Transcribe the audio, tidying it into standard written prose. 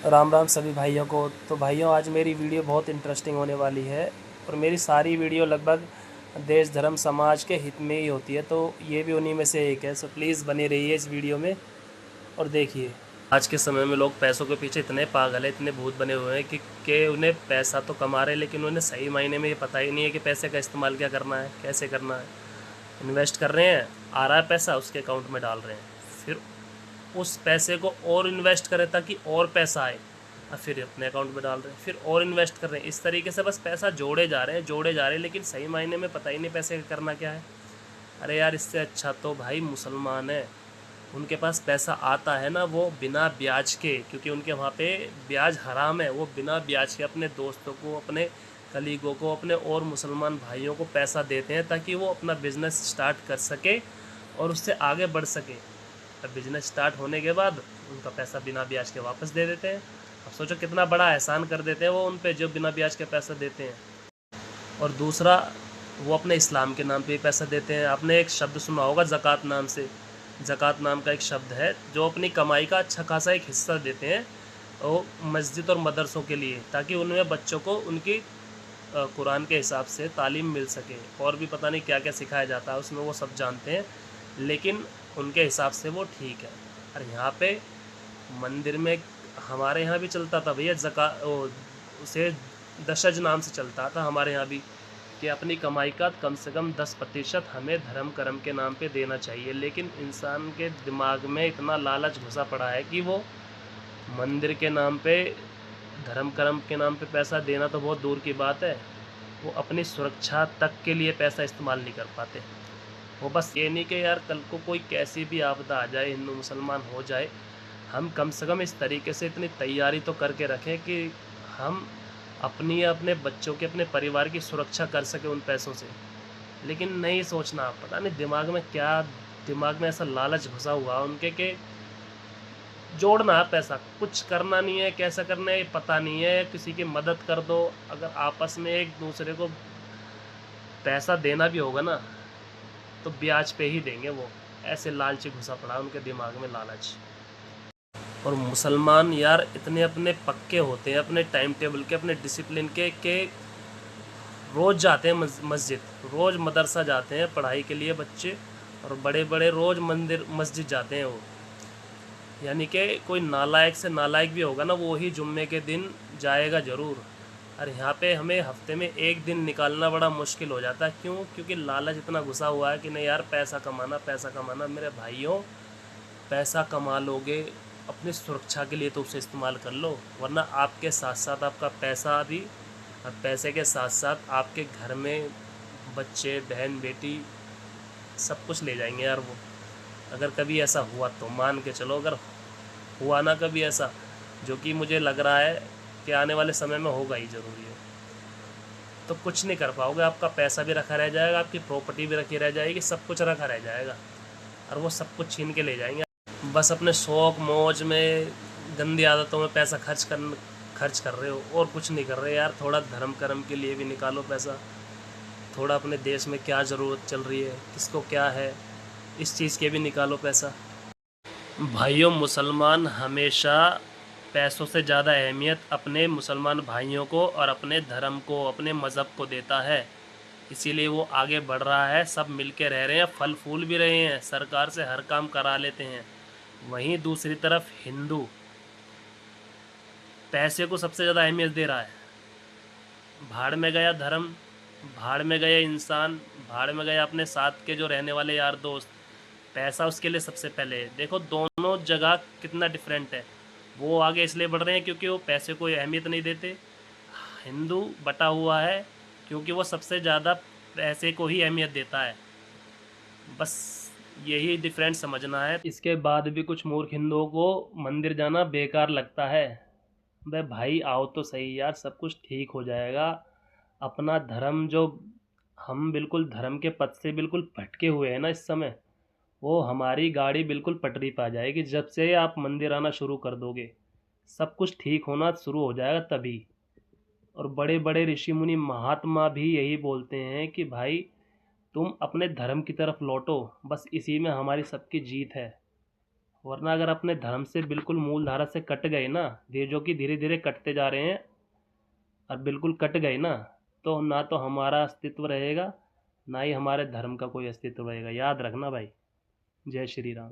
राम राम सभी भाइयों को। तो भाइयों, आज मेरी वीडियो बहुत इंटरेस्टिंग होने वाली है और मेरी सारी वीडियो लगभग देश धर्म समाज के हित में ही होती है, तो ये भी उन्हीं में से एक है। सो प्लीज़ बने रहिए इस वीडियो में और देखिए। आज के समय में लोग पैसों के पीछे इतने पागल हैं, इतने भूत बने हुए हैं कि उन्हें पैसा तो कमा रहे हैं, लेकिन उन्हें सही मायने में ये पता ही नहीं है कि पैसे का इस्तेमाल क्या करना है, कैसे करना है। इन्वेस्ट कर रहे हैं, आ रहा है पैसा, उसके अकाउंट में डाल रहे हैं, फिर उस पैसे को और इन्वेस्ट करें ताकि और पैसा आए, और फिर अपने अकाउंट में डाल रहे हैं, फिर और इन्वेस्ट कर रहे हैं। इस तरीके से बस पैसा जोड़े जा रहे हैं, जोड़े जा रहे हैं, लेकिन सही मायने में पता ही नहीं पैसे का करना क्या है। अरे यार, इससे अच्छा तो भाई मुसलमान है, उनके पास पैसा आता है ना, वो बिना ब्याज के, क्योंकि उनके वहाँ पे ब्याज हराम है, वो बिना ब्याज के अपने दोस्तों को, अपने कलीगों को, अपने और मुसलमान भाइयों को पैसा देते हैं ताकि वो अपना बिज़नेस स्टार्ट कर सके और उससे आगे बढ़ सके। अब बिज़नेस स्टार्ट होने के बाद उनका पैसा बिना ब्याज के वापस दे देते हैं। अब सोचो कितना बड़ा एहसान कर देते हैं वो उन पे, जो बिना ब्याज के पैसा देते हैं। और दूसरा, वो अपने इस्लाम के नाम पे पैसा देते हैं। आपने एक शब्द सुना होगा ज़कात नाम से, ज़कात नाम का एक शब्द है, जो अपनी कमाई का अच्छा खासा एक हिस्सा देते हैं वो मस्जिद और मदरसों के लिए, ताकि उनमें बच्चों को उनकी कुरान के हिसाब से तालीम मिल सके। और भी पता नहीं क्या क्या सिखाया जाता है उसमें, वो सब जानते हैं, लेकिन उनके हिसाब से वो ठीक है। और यहाँ पे मंदिर में हमारे यहाँ भी चलता था भैया, उसे दशज नाम से चलता था हमारे यहाँ भी, कि अपनी कमाई का कम से कम 10% हमें धर्म कर्म के नाम पे देना चाहिए। लेकिन इंसान के दिमाग में इतना लालच घुसा पड़ा है कि वो मंदिर के नाम पे, धर्म कर्म के नाम पे पैसा देना तो बहुत दूर की बात है, वो अपनी सुरक्षा तक के लिए पैसा इस्तेमाल नहीं कर पाते। वो बस ये नहीं कि यार कल को कोई कैसी भी आपदा आ जाए, हिंदू मुसलमान हो जाए, हम कम से कम इस तरीके से इतनी तैयारी तो करके रखें कि हम अपनी या अपने बच्चों के, अपने परिवार की सुरक्षा कर सकें उन पैसों से। लेकिन नहीं सोचना, पता नहीं दिमाग में क्या, दिमाग में ऐसा लालच घुसा हुआ उनके कि जोड़ना है पैसा, कुछ करना नहीं है, कैसा करना है ये पता नहीं है, किसी की मदद कर दो। अगर आपस में एक दूसरे को पैसा देना भी होगा ना, तो ब्याज पे ही देंगे वो। ऐसे लालची घुसा पड़ा है उनके दिमाग में, लालच। और मुसलमान यार इतने अपने पक्के होते हैं, अपने टाइम टेबल के, अपने डिसिप्लिन के रोज़ जाते हैं मस्जिद, रोज़ मदरसा जाते हैं पढ़ाई के लिए बच्चे, और बड़े बड़े रोज़ मंदिर मस्जिद जाते हैं वो। यानी कि कोई नालायक से नालायक भी होगा ना, वो ही जुम्मे के दिन जाएगा ज़रूर। और यहाँ पे हमें हफ्ते में एक दिन निकालना बड़ा मुश्किल हो जाता है। क्यों? क्योंकि लालच इतना घुसा हुआ है कि नहीं यार, पैसा कमाना, पैसा कमाना। मेरे भाइयों, पैसा कमा लोगे, अपनी सुरक्षा के लिए तो उसे इस्तेमाल कर लो, वरना आपके साथ साथ आपका पैसा भी, और पैसे के साथ साथ आपके घर में बच्चे, बहन, बेटी, सब कुछ ले जाएंगे यार वो। अगर कभी ऐसा हुआ तो मान के चलो, अगर हुआ ना कभी ऐसा, जो कि मुझे लग रहा है कि आने वाले समय में होगा ही ज़रूरी है, तो कुछ नहीं कर पाओगे। आपका पैसा भी रखा रह जाएगा, आपकी प्रॉपर्टी भी रखी रह जाएगी, सब कुछ रखा रह जाएगा, और वो सब कुछ छीन के ले जाएंगे। बस अपने शौक़ मौज में, गंदी आदतों में पैसा खर्च कर रहे हो, और कुछ नहीं कर रहे यार। थोड़ा धर्म कर्म के लिए भी निकालो पैसा, थोड़ा अपने देश में क्या ज़रूरत चल रही है, किसको क्या है, इस चीज़ के भी निकालो पैसा। भाइयों, मुसलमान हमेशा पैसों से ज़्यादा अहमियत अपने मुसलमान भाइयों को और अपने धर्म को, अपने मज़हब को देता है। इसीलिए वो आगे बढ़ रहा है, सब मिल के रह रहे हैं, फल फूल भी रहे हैं, सरकार से हर काम करा लेते हैं। वहीं दूसरी तरफ हिंदू पैसे को सबसे ज़्यादा अहमियत दे रहा है। भाड़ में गया धर्म, भाड़ में गए इंसान, भाड़ में गए अपने साथ के जो रहने वाले यार दोस्त, पैसा उसके लिए सबसे पहले है। देखो दोनों जगह कितना डिफरेंट है। वो आगे इसलिए बढ़ रहे हैं क्योंकि वो पैसे को अहमियत नहीं देते। हिंदू बटा हुआ है क्योंकि वो सबसे ज़्यादा पैसे को ही अहमियत देता है। बस यही डिफरेंस समझना है। इसके बाद भी कुछ मूर्ख हिंदुओं को मंदिर जाना बेकार लगता है। बे भाई आओ तो सही यार, सब कुछ ठीक हो जाएगा। अपना धर्म जो, हम बिल्कुल धर्म के पथ से बिल्कुल भटके हुए हैं ना इस समय, वो हमारी गाड़ी बिल्कुल पटरी पे आ जाएगी जब से आप मंदिर आना शुरू कर दोगे। सब कुछ ठीक होना शुरू हो जाएगा तभी। और बड़े बड़े ऋषि मुनि महात्मा भी यही बोलते हैं कि भाई तुम अपने धर्म की तरफ लौटो, बस इसी में हमारी सबकी जीत है। वरना अगर अपने धर्म से बिल्कुल मूल धारा से कट गए ना, जो कि धीरे धीरे कटते जा रहे हैं, और बिल्कुल कट गए ना, तो ना तो हमारा अस्तित्व रहेगा, ना ही हमारे धर्म का कोई अस्तित्व रहेगा। याद रखना भाई। जय श्री राम।